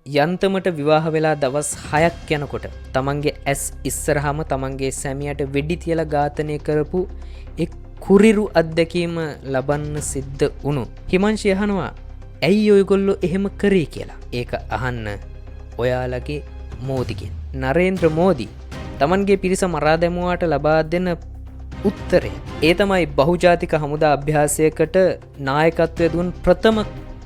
යන්තමට විවාහ වෙලා දවස් 6ක් යනකොට තමන්ගේ ඇස් ඉස්සරහම තමන්ගේ සැමියට වෙඩි තියලා ඝාතනය කරපු එක් කුරිරු අත්දැකීම ලබන්න සිද්ධ වුණු හිමංශි අහනවා ඇයි ඔයගොල්ලෝ එහෙම කරේ කියලා. ඒක අහන්න ඔයාලගේ මෝදිගෙන්. නරේන්ද්‍ර මෝදි තමන්ගේ පිරිස මරා දැමුවාට ලබා දෙන උත්තරය ඒ තමයි බහුජාතික හමුදා අභ්‍යාසයකට නායකත්වය දුන් ප්‍රථම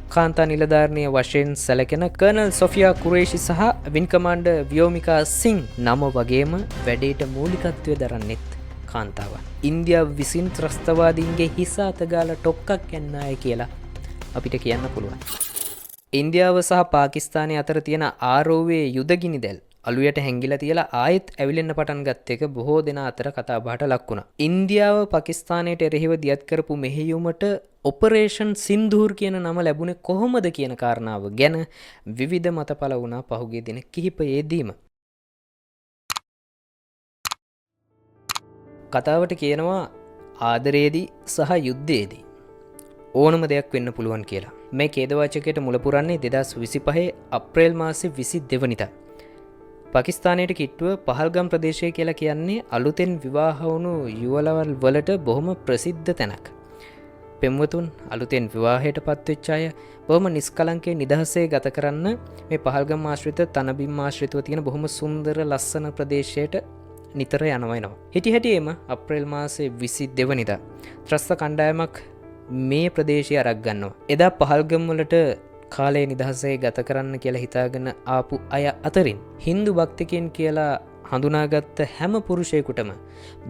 කාන්තා නිලධාරණය වශයෙන් සැලකෙන කර්නල් සොෆියා කුරේෂි සහ වින් කමාන්ඩර් ව්‍යෝමිකා සිං නම වගේම වැඩේට මූලිකත්වය දරන්නෙත් කාන්තාවන්. ඉන්දියාව විසින් ත්‍රස්තවාදීන්ගේ හිස අතගාලා ටොක්කක් යන්නයි කියලා අපිට කියන්න පුළුවන්. ඉන්දියාව සහ පාකිස්තානය අතර තියෙන ආරෝවේ යුදගිනි දැල් අලුයට හැංගිලා තියලා ආයෙත් ඇවිලෙන්න පටන් ගත්ත එක බොහෝ දෙනා අතර කතාබහට ලක් වුණා. ඉන්දියාව පාකිස්තානයට එරෙහිව දියත් කරපු මෙහෙයුමට ඔපරේෂන් සින්දූර් කියන නම ලැබුණේ කොහොමද කියන කාරණාව ගැන විවිධ මත පළ වුණා පහුගිය දින කිහිපයේදීම. කතාවට කියනවා ආදරයේදී සහ යුද්ධයේදී ඕනම දෙයක් වෙන්න පුළුවන් කියලා. මේ ඛේදවාචකයට මුල පුරන්නේ 2025 අප්‍රේල් මාසේ 22 වෙනිදා. පාකිස්තානයට කිට්ටුව පහල්ගම් ප්‍රදේශය කියලා කියන්නේ අලුතෙන් විවාහ වුණු යුවලවල් වලට බොහොම ප්‍රසිද්ධ තැනක්. පෙම්වතුන් අලුතෙන් විවාහයට පත්වෙච්ච අය බොහොම නිස්කලංකේ නිදහසේ ගත කරන්න මේ පහල්ගම් ආශ්‍රිත තනබිම් ආශ්‍රිතව තියෙන බොහොම සුන්දර ලස්සන ප්‍රදේශයට නිතර යනවා. හිටි හැටියේම අප්‍රේල් මාසේ 22 වෙනිදා ත්‍රස්ත කණ්ඩායමක් මේ ප්‍රදේශය අරක් ගන්නවා. එදා පහල්ගම් වලට කාලේ නිදහසේ ගත කරන්න කියලා හිතාගෙන ආපු අය අතරින් හින්දු භක්තිකයන් කියලා හඳුනාගත්ත හැම පුරුෂයෙකුටම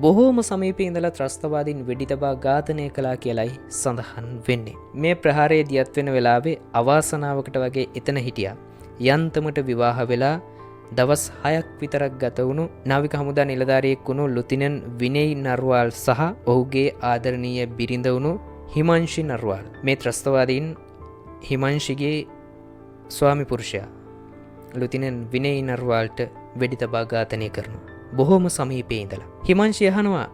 බොහෝම සමීපේ ඉඳලා ත්‍රස්තවාදීන් වෙඩි තබා ඝාතනය කළා කියලයි සඳහන් වෙන්නේ. මේ ප්‍රහාරයේ දියත් වෙන වෙලාවේ අවාසනාවකට වගේ එතන හිටියා. යන්තමට විවාහ වෙලා දවස් 6ක් විතරක් ගත වුණු නාවික හමුදා නිලධාරියෙක් වුණු ලුතිනන් විනය් නර්වාල් සහ ඔහුගේ ආදරණීය බිරිඳ වුණු හිමංශි නර්වාල්. මේ ත්‍රස්තවාදීන් හිමංශිගේ ස්වාමි පුරුෂයා ලුතිනන් විනය් නර්වාල්ට වෙඩි තබා ඝාතනය කරනවා. බොහොම සමීපේ ඉඳලා. හිමංශි අහනවා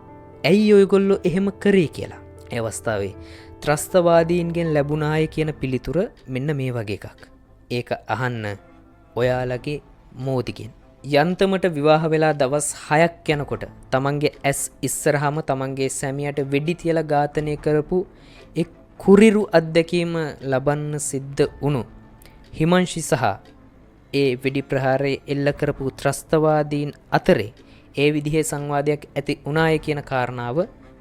ඇයි ඔයගොල්ලෝ එහෙම කරේ කියලා. ඒ අවස්ථාවේ ත්‍රස්තවාදීන්ගෙන් ලැබුණාය කියන පිළිතුර මෙන්න මේ වගේ එකක්. ඒක අහන්න ඔයාලගේ මෝදිගෙන්. යන්තමට විවාහ වෙලා දවස් 6ක් යනකොට තමන්ගේ ඇස් ඉස්සරහම තමන්ගේ සැමියට වෙඩි තියලා ඝාතනය කරපු එක් කුරිරු අත්දැකීම ලබන්න සිද්ධ වුණු හිමංශි සහ ඒ වෙඩි ප්‍රහාරයේ එල්ල කරපු ත්‍රස්තවාදීන් අතරේ ඒ විදිහේ සංවාදයක් ඇති වුණාය කියන කාරණාව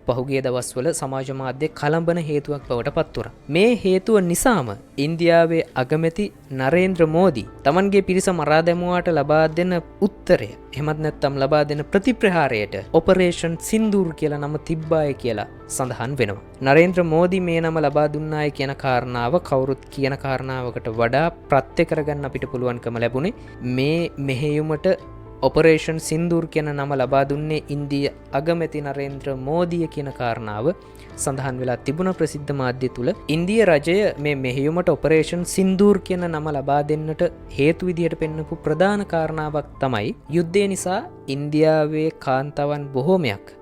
පහුගිය දවස්වල සමාජ මාධ්‍ය කලබන හේතුවක් බවට පත් වුණා. මේ හේතුව නිසාම ඉන්දියාවේ අගමැති නරේන්ද්‍ර මෝදි තමන්ගේ පිරිස මරා දැමුවාට ලබා දෙන උත්තරය එහෙමත් නැත්නම් ලබා දෙන ප්‍රතිප්‍රහාරයට ඔපරේෂන් සින්දූර් කියලා නම තිබ්බාය කියලා සඳහන් වෙනවා. නරේන්ද්‍ර මෝදි මේ නම ලබා දුන්නාය කියන කාරණාව කවුරුත් කියන කාරණාවකට වඩා ප්‍රත්‍ය කරගන්න අපිට පුළුවන්කම ලැබුණේ මේ මෙහෙයුමට ඔපරේෂන් සින්දූර් කියන නම ලබා දුන්නේ ඉන්දිය අගමැති නරේන්ද්‍ර මෝදිය කියන කාරණාව සඳහන් වෙලා තිබුණ ප්‍රසිද්ධ මාධ්‍ය තුල ඉන්දිය රජය මේ මෙහෙයුමට ඔපරේෂන් සින්දූර් කියන නම ලබා දෙන්නට හේතු විදිහට පෙන්වපු ප්‍රධාන කාරණාවක් තමයි යුද්ධය නිසා ඉන්දියාවේ කාන්තාවන් බොහෝමයක්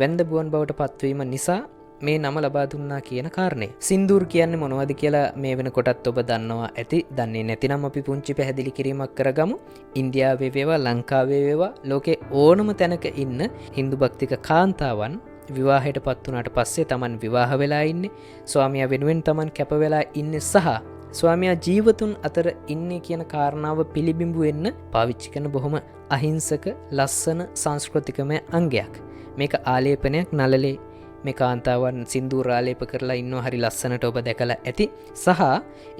වැන්ද බුවන් බවට පත්වීම නිසා මේ නම ලබා දුන්නා කියන කාරණය. සින්දූර් කියන්නේ මොනවද කියලා මේ වෙනකොටත් ඔබ දන්නවා ඇති. දන්නේ නැතිනම් අපි පුංචි පැහැදිලි කිරීමක් කරගමු. ඉන්දියාවේ වේවා ලංකාවේ වේවා ලෝකේ ඕනම තැනක ඉන්න හින්දු භක්තික කාන්තාවන් විවාහයට පත් වුණාට පස්සේ Taman විවාහ වෙලා ඉන්නේ, ස්වාමියා වෙනුවෙන් Taman කැප වෙලා ඉන්නේ සහ ස්වාමියා ජීවතුන් අතර ඉන්නේ කියන කාරණාව පිළිබිඹු වෙන්න පාවිච්චි කරන බොහොම අහිංසක ලස්සන සංස්කෘතිකමය අංගයක්. මේක ආලේපනයක් නළලේ මේ කාන්තාවන් සින්දූර ආලේප කරලා ඉන්නවා හරි ලස්සනට ඔබ දැකලා ඇති. සහ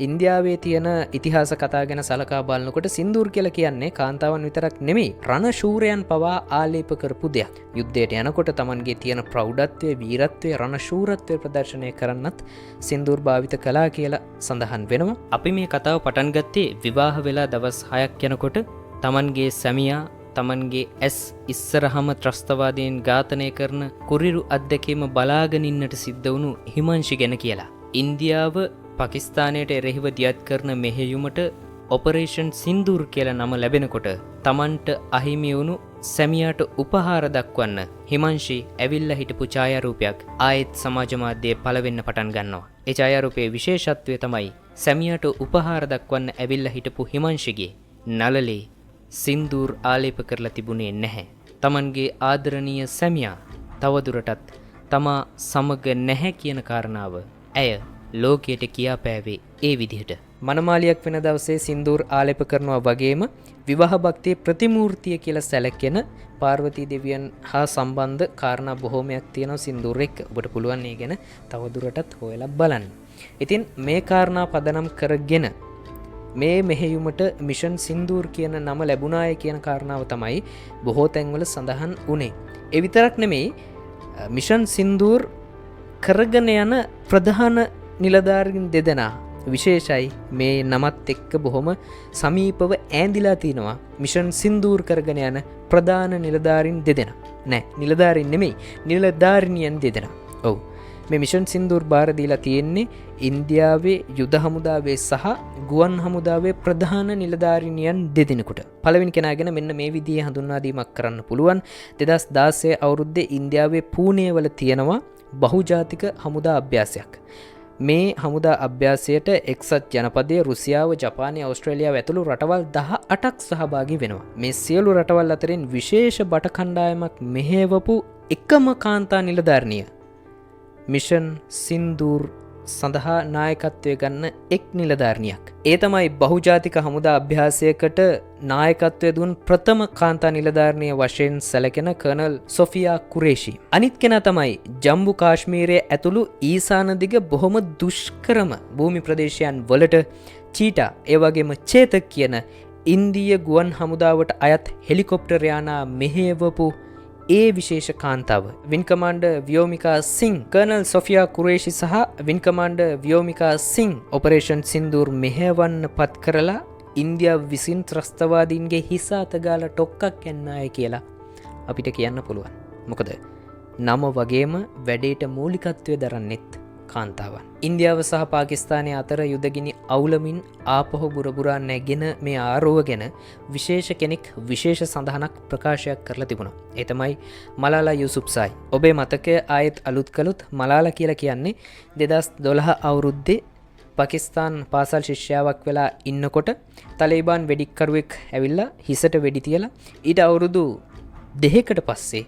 ඉන්දියාවේ තියෙන ඉතිහාස කතා ගැන සලකා බලනකොට සින්දූර් කියලා කියන්නේ කාන්තාවන් විතරක් නෙමෙයි රණශූරයන් පවා ආලේප කරපු දෙයක්. යුද්ධයට යනකොට Tamanගේ තියෙන ප්‍රෞಢත්වය, වීරත්වය, රණශූරත්වය ප්‍රදර්ශනය කරන්නත් සින්දූර් භාවිත කළා කියලා සඳහන් වෙනවා. අපි මේ කතාව පටන් ගත්තේ විවාහ වෙලා දවස් 6ක් යනකොට Tamanගේ සැමියා තමන්ගේ ඇස් ඉස්සරහම ත්‍රස්තවාදයෙන් ඝාතනය කරන කුරිරු අත්දැකීම බලාගෙන ඉන්නට සිද්ධ වුණු හිමංශි ගැන කියලා. ඉන්දියාව පාකිස්තානයට එරෙහිව දියත් කරන මෙහෙයුමට ඔපරේෂන් සින්දූර් කියලා නම ලැබෙනකොට තමන්ට අහිමි වුණු සැමියාට උපහාර දක්වන්න හිමංශි ඇවිල්ලා හිටපු ඡායාරූපයක් ආයෙත් සමාජ මාධ්‍යයේ පළවෙන්න පටන් ගන්නවා. ඒ ඡායාරූපයේ විශේෂත්වය තමයි සැමියාට උපහාර දක්වන්න ඇවිල්ලා හිටපු හිමංශිගේ නළලේ සින්දූර් ආලේප කරලා තිබුණේ නැහැ. Tamanගේ ආදරණීය සැමියා තවදුරටත් තමා සමග නැහැ කියන කාරණාව ඇය ලෝකයට කියාපෑවේ ඒ විදිහට. මනමාලියක් වෙන දවසේ සින්දූර් ආලේප කරනවා වගේම විවාහ භක්තියේ ප්‍රතිමූර්තිය කියලා සැලකෙන පාර්වතී දෙවියන් හා සම්බන්ධ කාරණා බොහෝමයක් තියෙනවා සින්දූර් එක්ක. ඔබට පුළුවන් ඒ ගැන තවදුරටත් හොයලා බලන්න. ඉතින් මේ කාරණා පදනම් කරගෙන මේ මෙහෙයුමට මිෂන් සින්දූර් කියන නම ලැබුණාය කියන කාරණාව තමයි බොහෝ තැන්වල සඳහන් වුණේ. ඒ විතරක් නෙමෙයි මිෂන් සින්දූර් කරගෙන යන ප්‍රධාන නිලධාරීන් දෙදෙනා විශේෂයි මේ නමත් එක්ක බොහොම සමීපව ඈඳිලා තිනවා. මිෂන් සින්දූර් කරගෙන යන ප්‍රධාන නිලධාරීන් දෙදෙනා. නෑ නිලධාරීන් නෙමෙයි නිලධාරිනියන් දෙදෙනා. ඔව්. මේ මිෂන් සින්දූර් බාර දීලා තියෙන්නේ ඉන්දියාවේ යුද හමුදාවේ සහ ගුවන් හමුදාවේ ප්‍රධාන නිලධාරිනියන් දෙදෙනෙකුට. පළවෙනි කෙනා ගැන මෙන්න මේ විදිහේ හඳුන්වා දීමක් කරන්න පුළුවන්. 2016 අවුරුද්දේ ඉන්දියාවේ පූනේ වල තියෙනවා බහුජාතික හමුදා අභ්‍යාසයක්. මේ හමුදා අභ්‍යාසයට එක්සත් ජනපදයේ රුසියාව, ජපානය, ඕස්ට්‍රේලියාව ඇතුළු රටවල් 18ක් සහභාගී වෙනවා. මේ සියලු රටවල් අතරින් විශේෂ බට කණ්ඩායමක් මෙහෙවපු එකම කාන්තා නිලධාරිනිය මිෂන් සින්දූර් සඳහා නායකත්වය ගන්න එක් නිලධාරණියක්. ඒ තමයි බහුජාතික හමුදා අභ්‍යාසයකට නායකත්වය දුන් ප්‍රථම කාන්තා නිලධාරණිය වශයෙන් සැලකෙන කර්නල් සොෆියා කුරේෂි. අනිත් කෙනා තමයි ජම්බු කාශ්මීරයේ ඇතුළු ඊසාන දිග බොහොම දුෂ්කරම භූමි ප්‍රදේශයන් වලට චීටා ඒ වගේම චේතක් කියන ඉන්දීය ගුවන් හමුදාවට අයත් හෙලිකොප්ටර් යානා මෙහෙවපු ඒ විශේෂ කාන්තාව වින් කමාන්ඩර් ව්‍යෝමිකා සිං කර්නල් සොෆියා කුරේෂි සහ වින් කමාන්ඩර් ව්‍යෝමිකා සිං ඔපරේෂන් සින්දූර් මෙහෙවන්න පත් කරලා ඉන්දියාව විසින් ත්‍රස්තවාදීන්ගේ හිස අතගාලා ටොක්කක් යන්නයි කියලා අපිට කියන්න පුළුවන්. මොකද නම වගේම වැඩේට මූලිකත්වය දරන්නෙත් කාන්තාවන්. ඉන්දියාව සහ පාකිස්තානය අතර යුදගිනි අවුලමින් ආපහු බුරබුරා නැගෙන මේ ආරෝව ගැන විශේෂ කෙනෙක් විශේෂ සඳහනක් ප්‍රකාශයක් කරලා තිබුණා. ඒ තමයි මලාලා යුසුෆ්සායි. ඔබේ මතකය ආයෙත් අලුත් කළොත් මලාලා කියලා කියන්නේ 2012 අවුරුද්දේ පාකිස්තාන් පාසල් ශිෂ්‍යාවක් වෙලා ඉන්නකොට තලිබාන් වෙඩික්කරුවෙක් ඇවිල්ලා හිසට වෙඩි තියලා ඊට අවුරුදු 2කට පස්සේ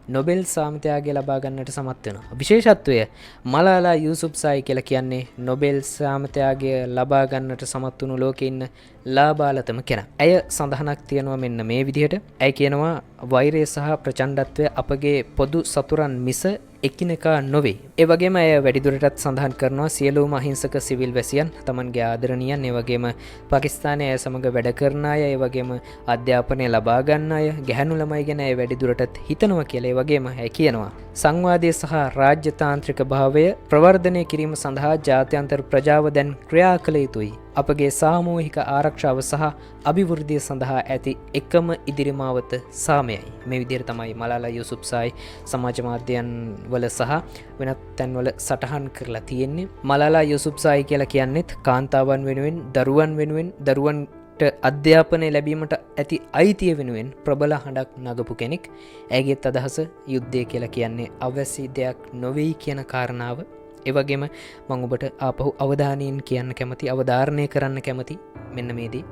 නොබෙල් සාමිතයාගේ ලබා ගන්නට සමත් වෙනවා. විශේෂත්වය මලාලා යුසුෆ්සායි කියලා කියන්නේ නොබෙල් සාමිතයාගේ ලබා ගන්නට සමත් වුණු ලෝකේ ඉන්න ලාබාලතම කෙනා. ඇය සඳහනක් තියනවා මෙන්න මේ විදිහට. ඇය කියනවා වෛරය සහ ප්‍රචණ්ඩත්වය අපගේ පොදු සතුරන් මිස එකිනෙකා නොවේ. ඒ වගේම ඇය වැඩිදුරටත් සඳහන් කරනවා සියලුම අහිංසක සිවිල් වැසියන් තමන්ගේ ආදරණීයන්, ඒ වගේම පාකිස්තානයේ ඇය සමග වැඩ කරන අය, ඒ වගේම අධ්‍යාපනය ලබා ගන්න අය, ගැහැණු ළමයි ගැන ඇය වැඩිදුරටත් හිතනවා කියලා. ඒ වගේම ඇය කියනවා සංවාදය සහ රාජ්‍යතාන්ත්‍රික භාවය ප්‍රවර්ධනය කිරීම සඳහා ජාත්‍යන්තර ප්‍රජාව දැන් ක්‍රියා කළ යුතුයි. අපගේ සාමූහික ආරක්ෂාව සහ අභිවෘද්ධිය සඳහා ඇති එකම ඉදිරිමාවත සාමයයි. මේ විදිහට තමයි මලාලා යුසුෆ්සායි සමාජ මාධ්‍යයන් වල සහ වෙනත් තැන්වල සටහන් කරලා තියෙන්නේ. මලාලා යුසුෆ්සායි කියලා කියන්නේත් කාන්තාවන් වෙනුවෙන්, දරුවන් වෙනුවෙන්, දරුවන්ට අධ්‍යාපනය ලැබීමට ඇති අයිතිය වෙනුවෙන් ප්‍රබල හඬක් නගපු කෙනෙක්. ඇයගේත් අදහස යුද්ධය කියලා කියන්නේ අවැසි දෙයක් නොවෙයි කියන කාරණාව. ඒ වගේම මම ඔබට ආපහු අවධානයෙන් කියන්න කැමති, අවධාරණය කරන්න කැමති මෙන්න මේදී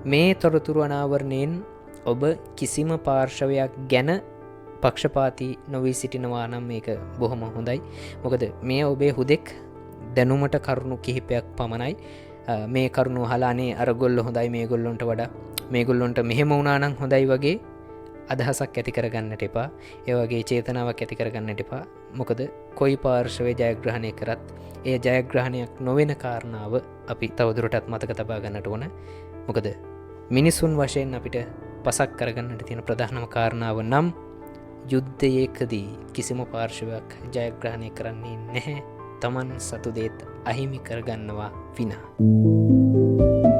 මේ තොරතුරු අනාවරණයෙන් ඔබ කිසිම පාර්ශවයක් ගැන පක්ෂපාතී නොවී සිටිනවා නම් මේක බොහොම හොඳයි. මොකද මේ ඔබේ හුදෙක් දැනුමට කරුණු කිහිපයක් පමණයි. මේ කරුණු අහලානේ අරගොල්ලෝ හොඳයි මේගොල්ලොන්ට වඩා මේගොල්ලොන්ට මෙහෙම වුණා නම් හොඳයි වගේ අදහසක් ඇති කරගන්නට එපා. ඒ වගේ චේතනාවක් ඇති කරගන්නට එපා. මොකද කොයි පාර්ශවය ජයග්‍රහණය කරත් ඒ ජයග්‍රහණයක් නොවන කාරණාව අපි තවදුරටත් මතක තබා ගන්නට ඕන. මොකද මිනිසුන් වශයෙන් අපිට පසක් කරගන්නට තියෙන ප්‍රධානම කාරණාව නම් යුද්ධයකදී කිසිම පාර්ශවයක් ජයග්‍රහණය කරන්නේ නැහැ. තමන් සතු දේත් අහිමි කරගන්නවා විනා.